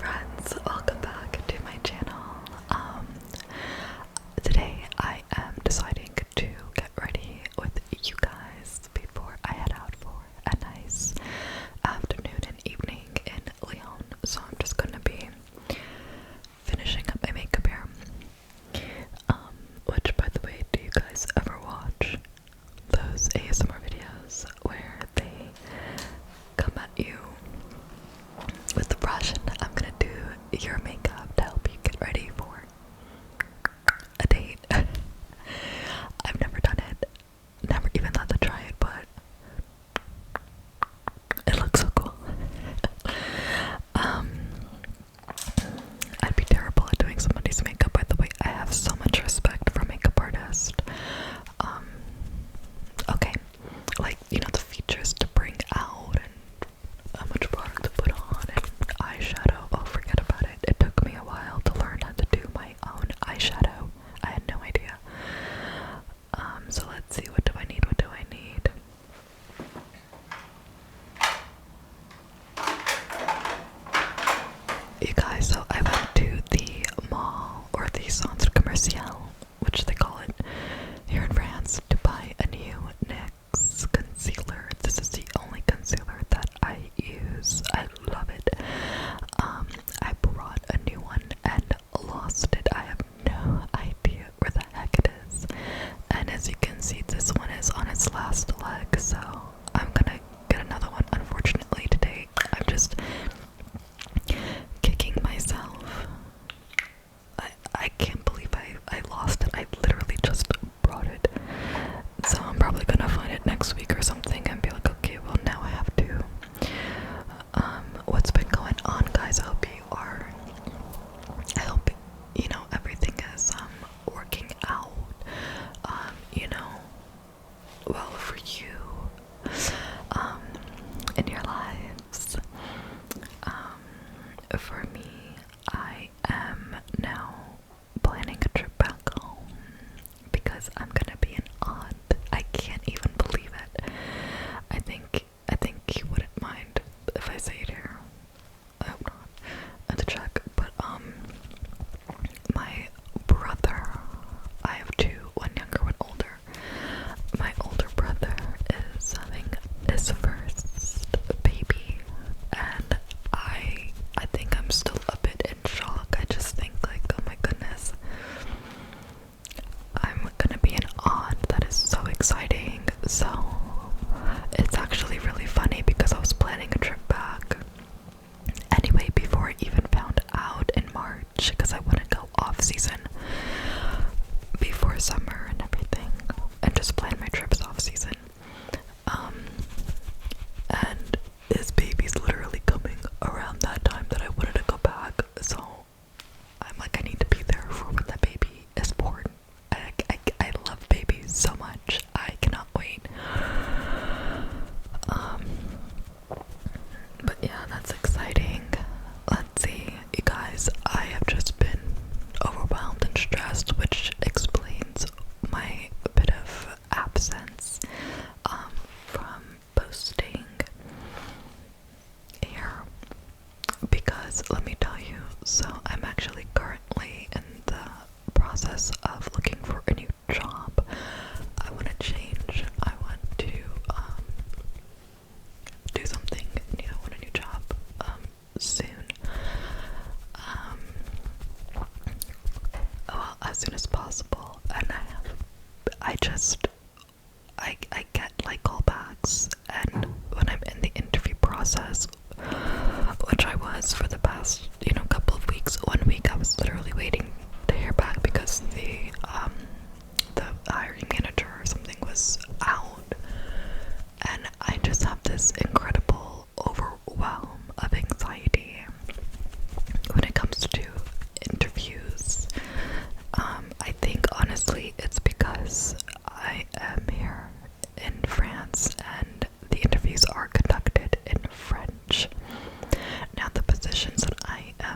friends, welcome back to my channel. Today I am deciding to get ready with you guys before I head out for a nice afternoon and evening in Lyon. So I'm just gonna be finishing up my makeup here. Which, by the way, do you guys ever watch those ASMR videos where they come at you with the brush and I'm gonna do your makeup to help you get ready for a date? I've never done it, never even thought to try it, but it looks so cool. I'd be terrible at doing somebody's makeup, by the way. I have so much respect for makeup artists. Okay, like, you know, the features to bring out and how much product to put on and eyeshadow. Oh, forget about it. It took me a while to learn how to do my own eyeshadow. I had no idea. So let's see, what do I need? What do I need? You guys, so I went to the mall, or the centre commercial, which they call it here in France, to buy a new NYX concealer. This is the only concealer that I use. I love it. I brought a new one and lost it. I have no idea where the heck it is. And as you can see, this one is on its last leg, so I'm gonna get another one. Unfortunately, today I'm just kicking myself. I can't believe I lost it. I literally just brought it. So I'm probably gonna find it next week or something and be like, okay, well now I have to. What's been going on, guys? I hope you know everything is working out. You know, well, for you, in your lives. For me, I am now planning a trip back home because I'm gonna be an aunt. I can't even believe it. I think you wouldn't mind if I say it here. I hope not. I have to check. But my brother, I have two, one younger, one older. My older brother is having his first baby, and I think I'm still a bit in shock. I just think, like, oh my goodness, I'm gonna be an aunt. That is so exciting. So it's actually really funny because I was planning a trip back anyway before I even found out in March, because I want to go off season before summer and everything, and just plan my trips off season. And his baby's literally coming around that time that I wanted to go back, so I'm like, I need to be there for when that baby is born. I love babies so much. I cannot wait. But yeah, that's exciting. Let's see, you guys, I have just been overwhelmed and stressed, which explains my bit of absence from posting here, because let me tell you, so I'm actually currently in the process of looking for a new job. I want to change. I want to do something new. I want a new job soon. Well, as soon as possible. And I get like callbacks, and when I'm in the interview process, which I was for the past, you know, couple of weeks. 1 week I was literally waiting to hear back because the hiring manager or something was out, and I just have this incredible overwhelm of anxiety when it comes to interviews. I think honestly it's because I am here in France and the interviews are conducted in French. Now, the positions that I am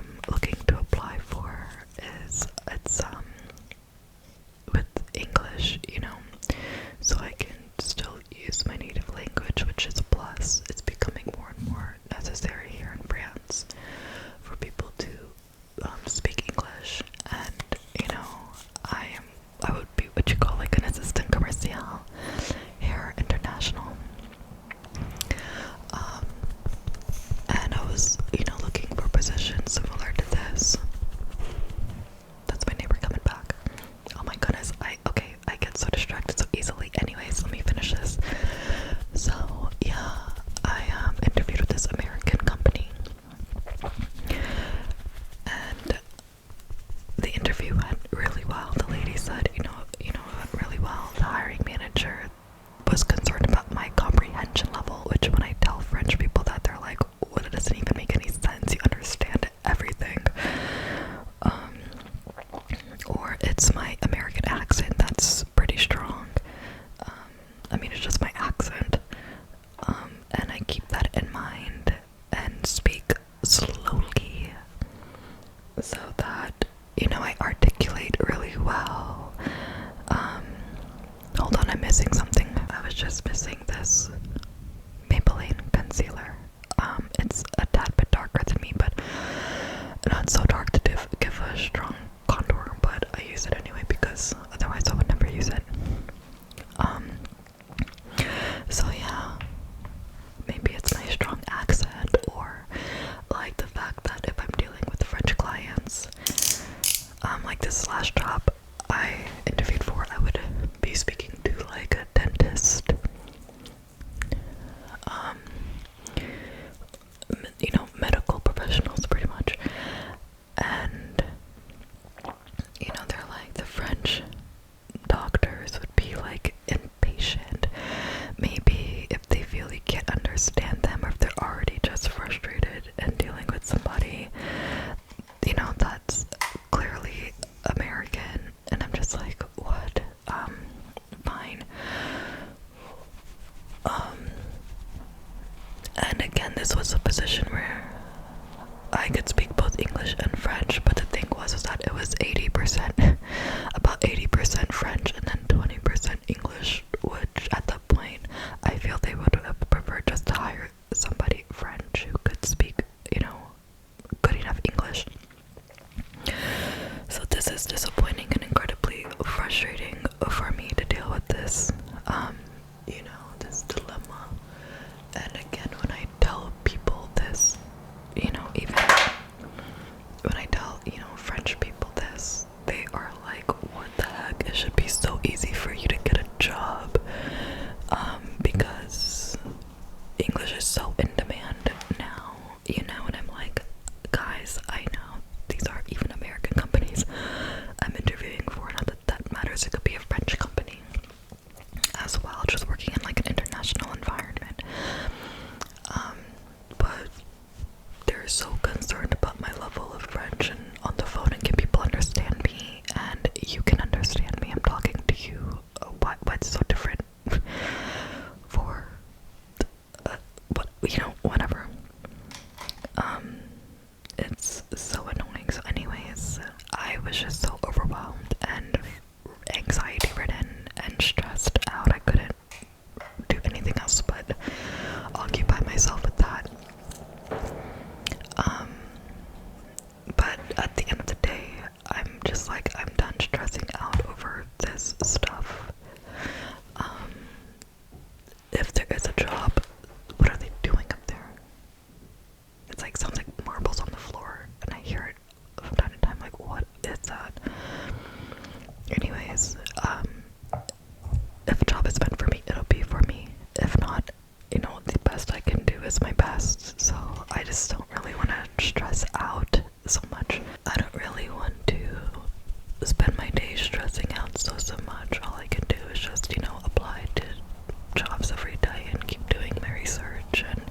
so that, you know, I articulate really well. Hold on, I'm missing something. I was just missing this Maybelline concealer. It's a tad bit darker than me, but not so dark to give a strong contour, but I use it anyway because otherwise I would never use it. So yeah, maybe it's my strong accent, or like the fact that if I'm dealing with French clients, like this last job I interviewed for, I would be speaking to like a dentist, you know, medical professionals pretty much, and you know, they're like, the French doctors would be like impatient, maybe if they feel you can't understand them, or if they're already just frustrated and dealing with somebody, you know, that's clearly American, and I'm just like, what? Fine. And again, this was a position where I could speak both English and French, but the thing was is that it was 80%, about 80% French and then 20% English, which at that point, I feel they would have preferred just to hire somebody French who could speak, you know, good enough English. So this is disappointing and incredibly frustrating for me to deal with this, you know, this dilemma. And again, when I tell people this, you know, even when I tell, you know, French people this, they are like, what the heck? It should be so easy for you to get a job, because English is so in demand now, you know, and I'm like, guys, I know these are even American companies I'm interviewing for, not that that matters, it could be a French company as well, just working in like an international environment, but they're so concerned about my level of French and on the phone, and can people understand me, and you can understand me, I'm talking to you, what's so different for what, you know, whatever. It's so annoying. So anyways, I was just so overwhelmed and anxiety ridden and stressed out, I couldn't do anything else but occupy myself with that. But at the end of the day, I'm just like, I'm done stressing out over this stuff. If there is a job, what are they doing up there? It's like, sounds like marbles on the floor, and I hear it from time to time, like, what is that? Anyways, if a job is meant for me, it'll be for me. If not, you know, the best I can do is my best. So I just don't really want to stress out so much. I don't really want to spend my day stressing out so much. All I can do is just, you know, apply to jobs every day and keep doing my research and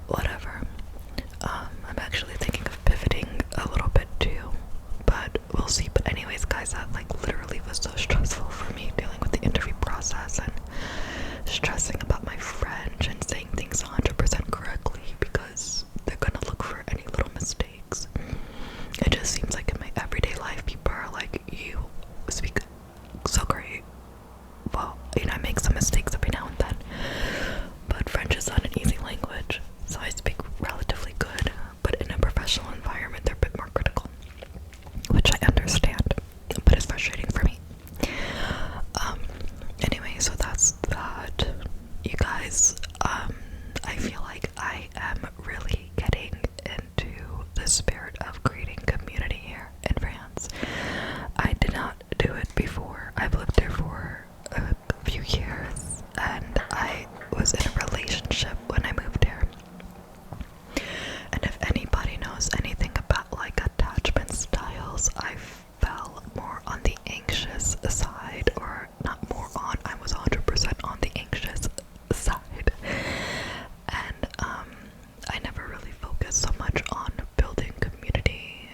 whatever. I'm actually thinking of pivoting a little bit too, but we'll see. But anyways, guys, that like literally was so stressful for me, dealing with the interview process and stressing about my French and saying things 100% correctly, because they're gonna look for any little mistakes. It just seems like in my everyday life, people are like, you speak so great. Well, you know, I make some mistakes every now and then, but French is not an easy language, so I speak relatively good, but in a professional environment, they're a bit more critical, which I understand, but it's frustrating for me. Anyway, so that's that, you guys. I feel like I am really getting into the spirit of creating community here in France. I did not do it before. I've lived here for a few years, and I was in a relationship when I moved here. And if anybody knows anything about like attachment styles, I fell more on the anxious side, or not more on, I was 100% on the anxious side. And I never really focused so much on building community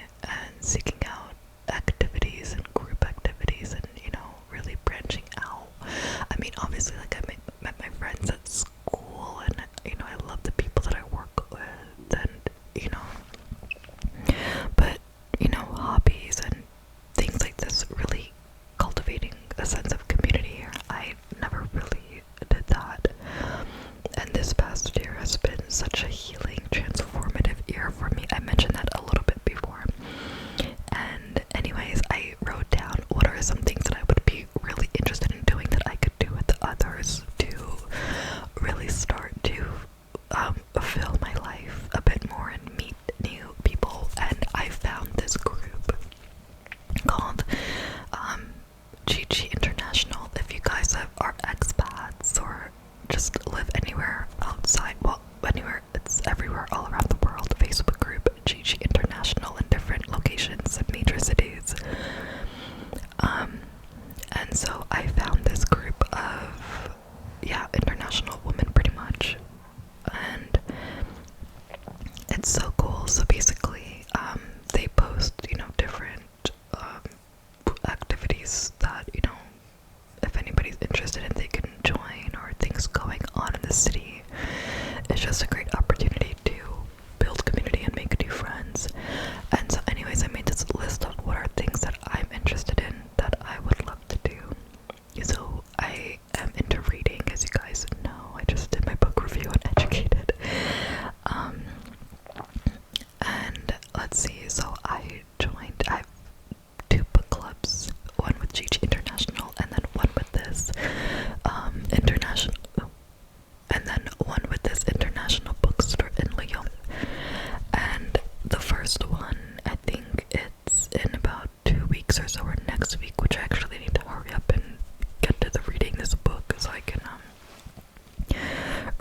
one. I think it's in about 2 weeks or so, or next week, which I actually need to hurry up and get to the reading this book so I can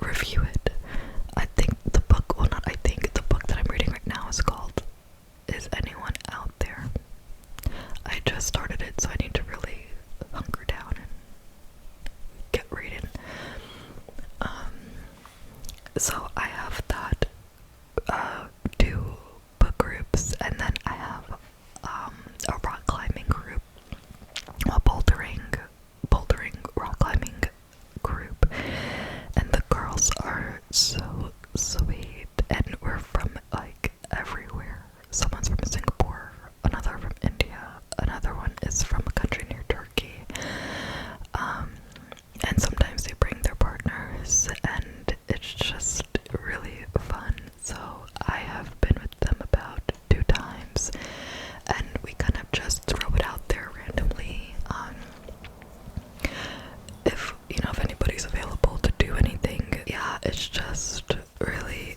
review it. I think the book, well, not I think, the book that I'm reading right now is called Is Anyone Out There? I just started it, so I need to really hunker down and get reading. So I have that, 2 book groups, and then I have a rock climbing group, a bouldering rock climbing group, and the girls are so sweet, and we're from like everywhere. Someone's from Singapore, another from India, another one is from a country near Turkey, and sometimes they bring their partners, and it's just really fun. So I have been with them about 2 times, and we kind of just throw it out there randomly. If anybody's available to do anything. Yeah, it's just really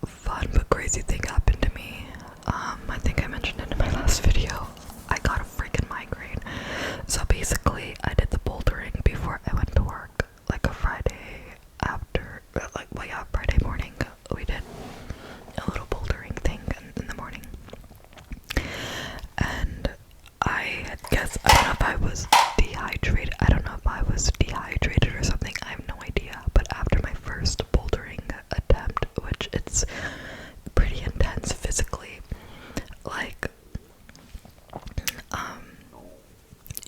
fun. But crazy thing happened to me. I think I mentioned it in my last video. I got a freaking migraine. So basically, I did the bouldering before I went to work, like a Friday after, Friday morning. We did a little bouldering thing in the morning, and I guess, I don't know if I was dehydrated. Or something. I have no idea. But after my first bouldering attempt, which it's pretty intense physically, like,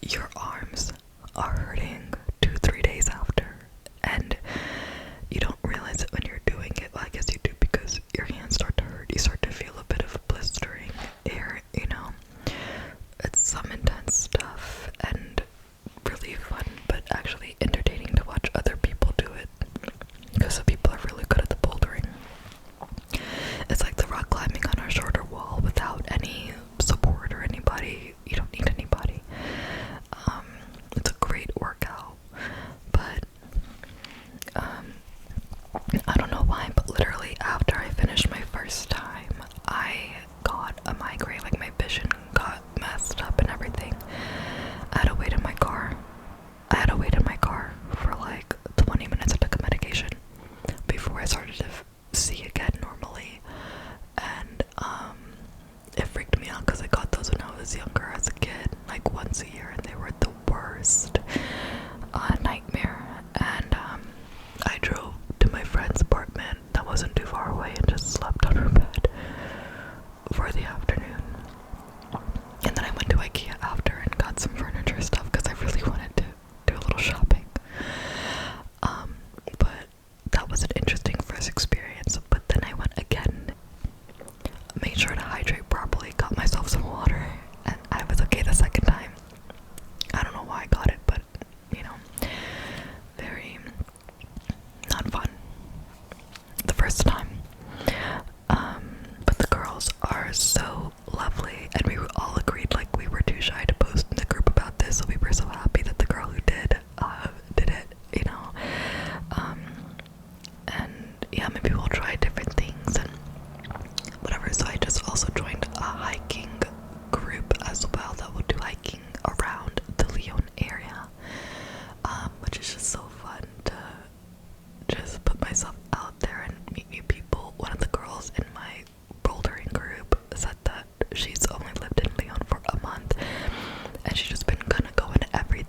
your arms are hurting 2-3 days after, and you don't realize it when you're doing it. Well, I guess you do, because your hands start to hurt. You start to feel a bit of blistering air, It's some intense stuff, and really fun, but actually entertaining to watch other people do it, because some people are really good at the bouldering. It's like the rock climbing on a shorter wall without any support or anybody. You don't need anybody. It's a great workout, but I don't know why, but literally after I finished my first time, I got a migraine. Like, my vision got messed up and everything. I had to wait in my car. For like 20 minutes. I took a medication before I started to see again normally, and it freaked me out because I got those when I was younger as a kid, like once a year, and they were the worst nightmare. And I drove to my friend's apartment that wasn't too far away and just slept on her bed for the afternoon. And then I went to IKEA after and got some furniture stuff because I really wanted to do a little shopping. But that was an interesting first experience. But then I went again, made sure to hydrate properly, got myself some water, and I was okay the second time. I don't know why I got it, but very not fun the first time. But the girls are so lovely, and we all agreed, like, we were too shy to post in the group about this, so we were so happy that the girl who did it, and yeah, maybe we'll try different things and whatever. So I just also joined a hiking group as well that will do hiking around the Lyon area, which is just so fun to just put myself out there and meet new people. One of the girls in my bouldering group said that she's only lived in Lyon for a month, and she's just been kind of going to every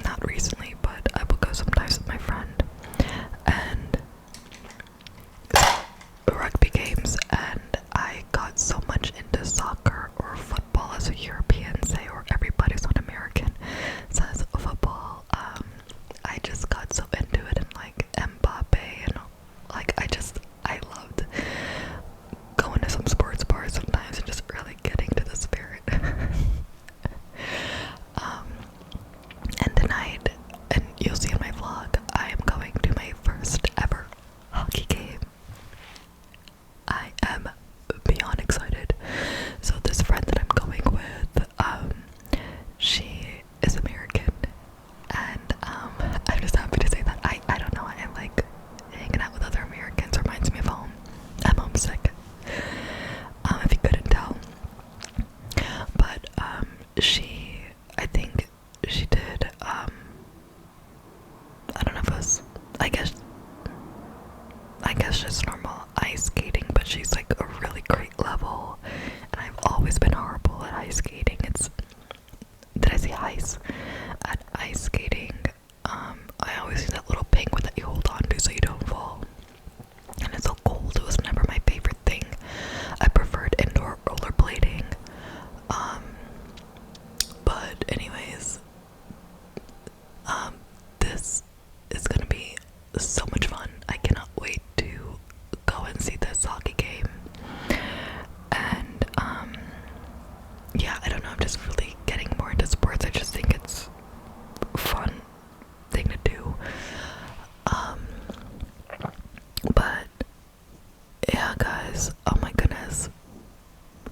not recently, but I would go sometimes with my friend, and rugby games, and I got so much into soccer or football as a European, say, or everybody's not American says football. I just got so into it, and like Mbappe, and like I loved going to some sports bars sometimes and just really getting to the spirit. And tonight, and you'll see in my vlog, I am going to my first ever hockey game. I am beyond excited. So this friend that I'm going with, she is American, and I'm just happy to say that I don't know, I like hanging out with other Americans. Reminds me of home. I'm homesick. If you couldn't tell. But I think she did, I don't know if it was, I guess just normal ice skating, but she's like a really great level, and I've always been horrible at ice skating. Did I say ice? At ice skating, I always use that little penguin that you hold on to so you don't fall, and it's so cold. It was never my favorite thing. I preferred indoor rollerblading, but anyways, this is gonna be so much fun. I cannot wait to go and see this hockey game. And yeah, I don't know, I'm just really getting more into sports. I just think it's a fun thing to do. But yeah, guys, oh my goodness,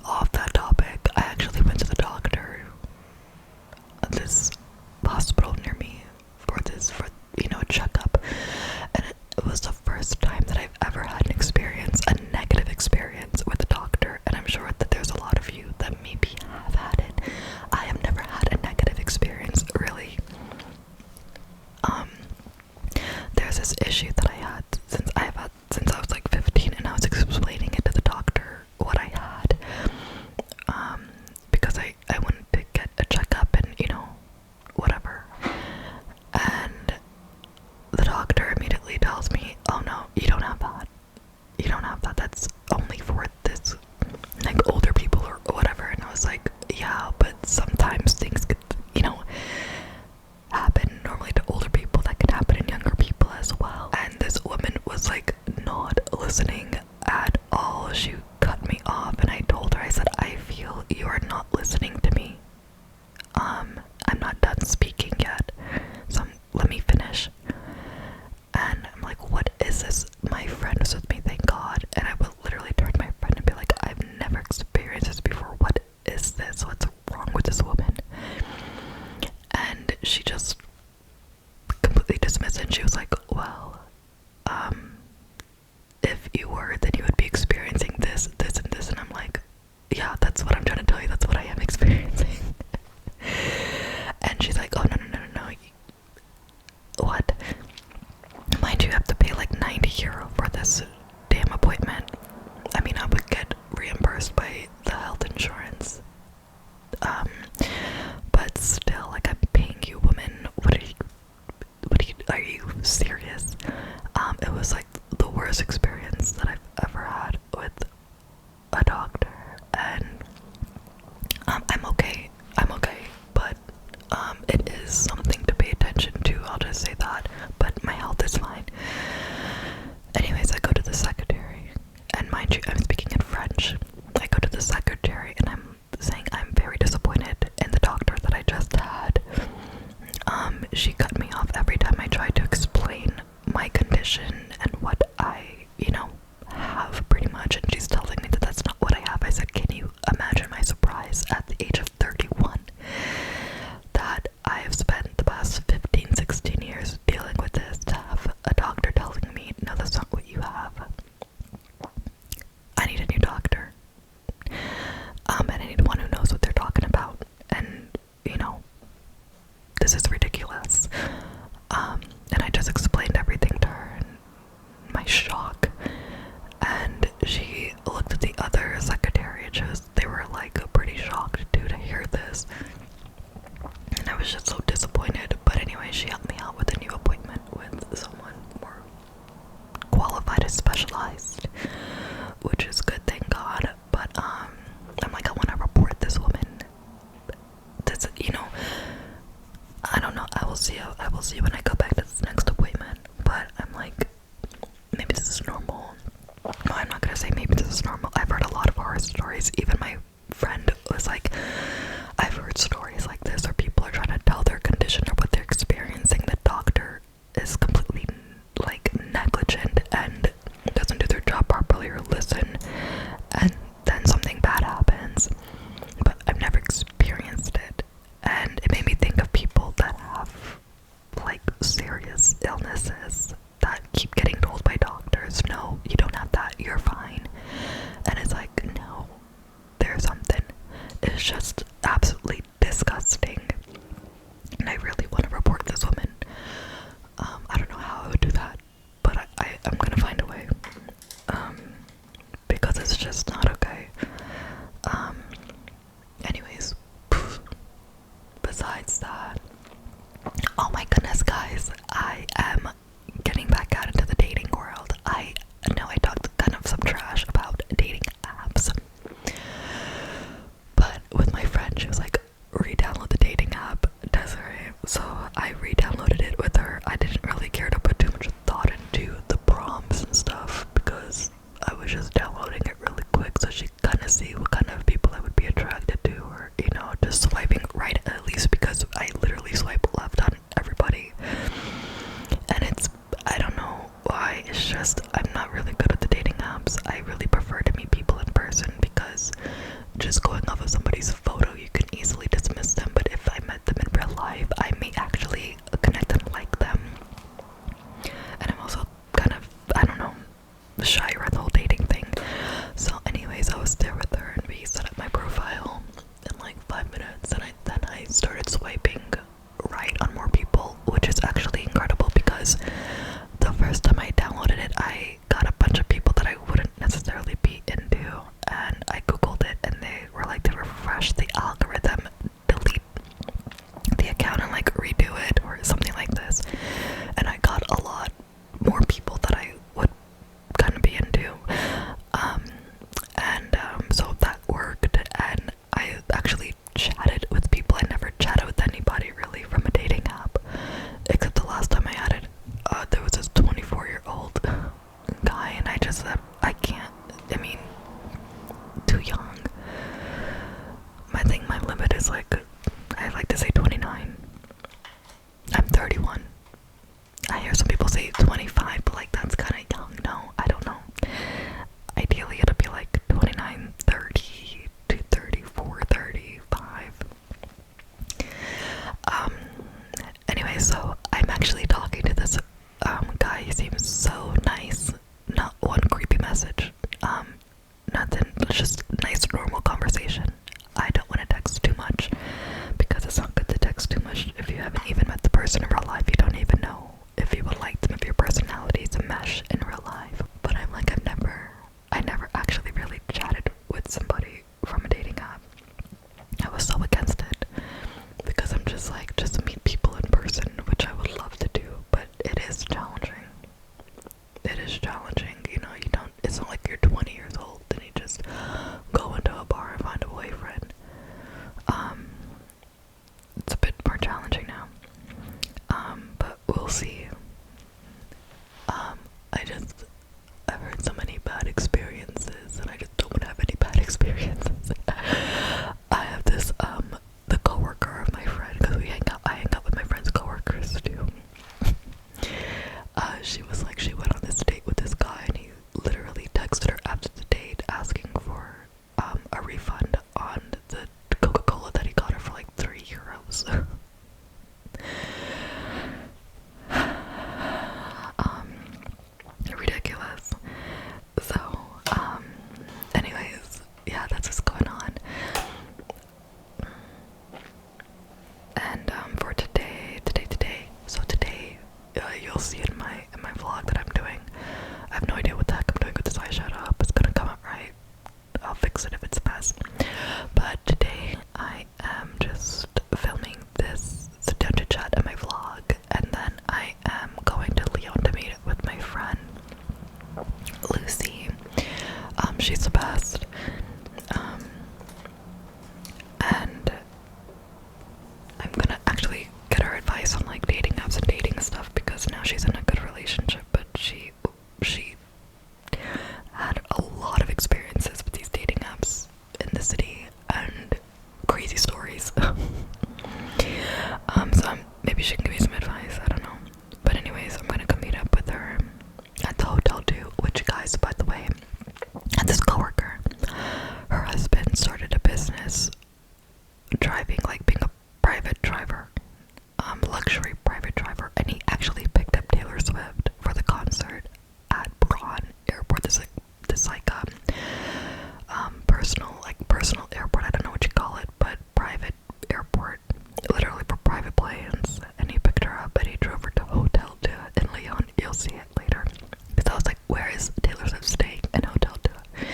off that topic, I actually went to the doctor at this hospital near me for a checkup, and it was the first time that I've ever had a negative experience with a doctor, and I'm sure that there's a lot of you that maybe have had it. I have never had a negative experience, really. There's this issue that I had since I was like 15, and I was explaining it to the doctor what I had, because I wanted to get a checkup and whatever, and the doctor immediately tells me, oh no, you don't have that, that's only for this, like, older people or whatever. And I was like, yeah, but sometimes things could, happen normally to older people that can happen in younger people as well. And this woman was like not listening at all. She cut me off, and I told her, I said, I feel you are not listening to me. I'm not done speaking yet, so let me finish. And I'm like, what is this? My friend was with me, thank God. And I would literally turn to my friend and be like, I've never experienced this before. What is this? What's wrong with this woman? And she just completely dismissed it. And she was like, well, if you were, then you would be experiencing this, this, and this. And I'm like, yeah, that's what I'm trying to tell you. That's what I am experiencing. And she's like, oh, no. What? Mind you, have to pay like €90 for this damn appointment. I mean, I would get reimbursed by the health insurance. But still, like, I'm paying you, woman. Are you serious? It was like the worst experience that I've ever had with a doctor, and I'm okay, but it is something to pay attention to, I'll just say that, but my health is fine. Anyways, I go to the secretary, and mind you, I'm speaking in French. I go to the secretary, and I'm saying I'm very disappointed in the doctor that I just had. She cut me off every time I tried to explain my condition and what I, have, pretty much, and she's telling me that that's not what I have. I said, can you imagine my surprise at the age of 31 that I have spent the past 15, 16 years dealing with this, to have a doctor telling me, no, that's not what you have. I need a new doctor. And I need one who knows what they're talking about. And, this is ridiculous. And I just explained everything to her, and my shock. And she looked at the other secretary, and they were like pretty shocked too to hear this. And I was just so disappointed. But anyway, see. I will see when I go back to this next appointment. But I'm like, maybe this is normal. No, I'm not gonna say maybe this is normal. I've heard a lot of horror stories. Even my friend was like, I've heard stories like this where people are trying to tell their condition or what they're experiencing. The doctor is completely like negligent and doesn't do their job properly or listen, and then something bad happens. But I've never experienced it, and it made me think of people that have like serious illnesses that keep getting told by doctors, no, you don't have that, you're fine. And it's like, no, there's something. It's just absolutely disgusting. And I really want to report this woman. I don't know how I would do that, but I'm gonna find a way. Because it's just not okay. Anyways, besides that, oh my goodness, guys, I am getting back out into the dating world. I know I talked kind of some trash about dating apps, but with my friend, she was like, re-download the dating app, Desiree. So I re-downloaded it with her. I didn't really care to put too much thought into the prompts and stuff because I was just downloading it really quick so she kind of see what kind of people I would be attracted to, or you know, just swiping right at least, because I literally swipe left on everybody. And it's, I don't know why, it's just I'm not really good at the dating apps. I really prefer to meet people in person because just going off of somebody's photo you can easily dismiss them, but if I met them in real life I may actually connect and like them. And I'm also kind of, I don't know, shy around the whole dating thing. So anyways, I was there with her and we set up my profile in like 5 minutes, and then I started swiping right on more people, which is actually incredible because the first time I downloaded it I got a bunch of people that I wouldn't necessarily be into, and I googled it and they were like, they refresh the algorithm, delete the account and like redo it or something like this, and I got a lot more people that I would kind of be into, so that worked, and I actually chatted with people. I never chatted with anybody really from a dating app, except the last time I added, there was this 24-year-old guy, and I just said, I can't, I mean, too young. My limit is like, I like to say 29. I'm 31. I hear some people say 25, but like that's kind of young. No, I don't know. Ideally it'll be like 29, 30 to 34, 35. Anyway, so I'm actually talking to this guy. He seems so nice. Not one creepy message. Nothing. Just nice normal conversation. I don't want to text too much because it's not good to text too much if you haven't even met the person in real life. You don't even know if you would like them, if your personality is a mesh in real life. But I'm like, I never actually really chatted with somebody from a dating app. I was so against it because I'm just like, just meet people in person, which I would love to do, but it is challenging. It is challenging, you know, you don't, it's not like you're 20 years old and you just go into a bar and find a boyfriend. It's a bit more challenging now. But we'll see. I've heard so many bad experiences, and I just don't want to have any bad experiences. I have this, the coworker of my friend, because I hang out with my friend's coworkers too. She was like, she went on this date with this guy, and he literally texted her after the date asking for, a refund on the Coca-Cola that he got her for like €3. Ridiculous. So, anyways, yeah, that's what's going on. And, for today, so today, you'll see in my vlog that I'm doing. I have no idea what the heck I'm doing with this eyeshadow. It's gonna come out right. I'll fix it if it's a mess. But today, I am just filming this down to chat in my vlog, and then I am going to Lyon to meet with my friend Lucy. She's the best. And I'm gonna actually get her advice on like dating need some advice, I don't know. But anyways, I'm gonna go meet up with her at the hotel too, which, guys, by the way, had this coworker. Her husband started a business driving, like being a private driver, luxury private driver, and he actually picked up Taylor Swift for the concert at Braun Airport. This personal airport. I don't know what you call it, but private airport, literally for private planes. And he picked her up and he drove her to a hotel in Lyon. You'll see it later. Because I was like, where is Taylor Swift staying? In Hotel Deux.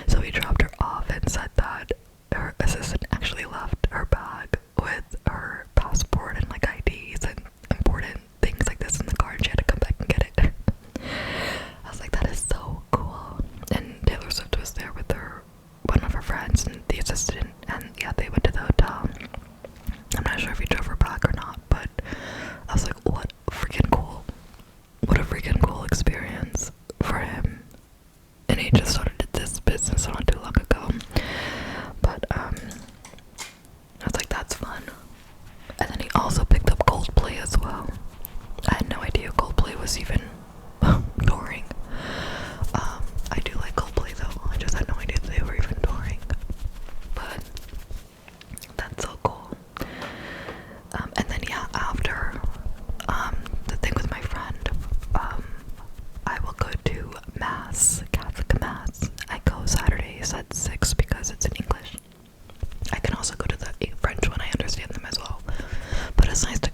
So he dropped her off and said that her assistant actually left her bag with her passport and like IDs and important things like this in the car, and she had to come back and get it. I was like, that is so cool. And Taylor Swift was there with one of her friends and the assistant, and yeah, they went to the hotel. I'm not sure if he drove her back or not, but I was like, what freaking cool. What a freaking cool experience for him. And he just started this business not too long ago. But I was like, that's fun. And then he also picked up Coldplay as well. I had no idea Coldplay was even touring. I do like Coldplay though. I just had no idea they were even touring. But that's so cool. And then yeah, after the thing with my friend, I will go to Mass, Catholic Mass. I go Saturdays at 6 because it's in English. I can also go to the French one, I understand them as well. But it's nice to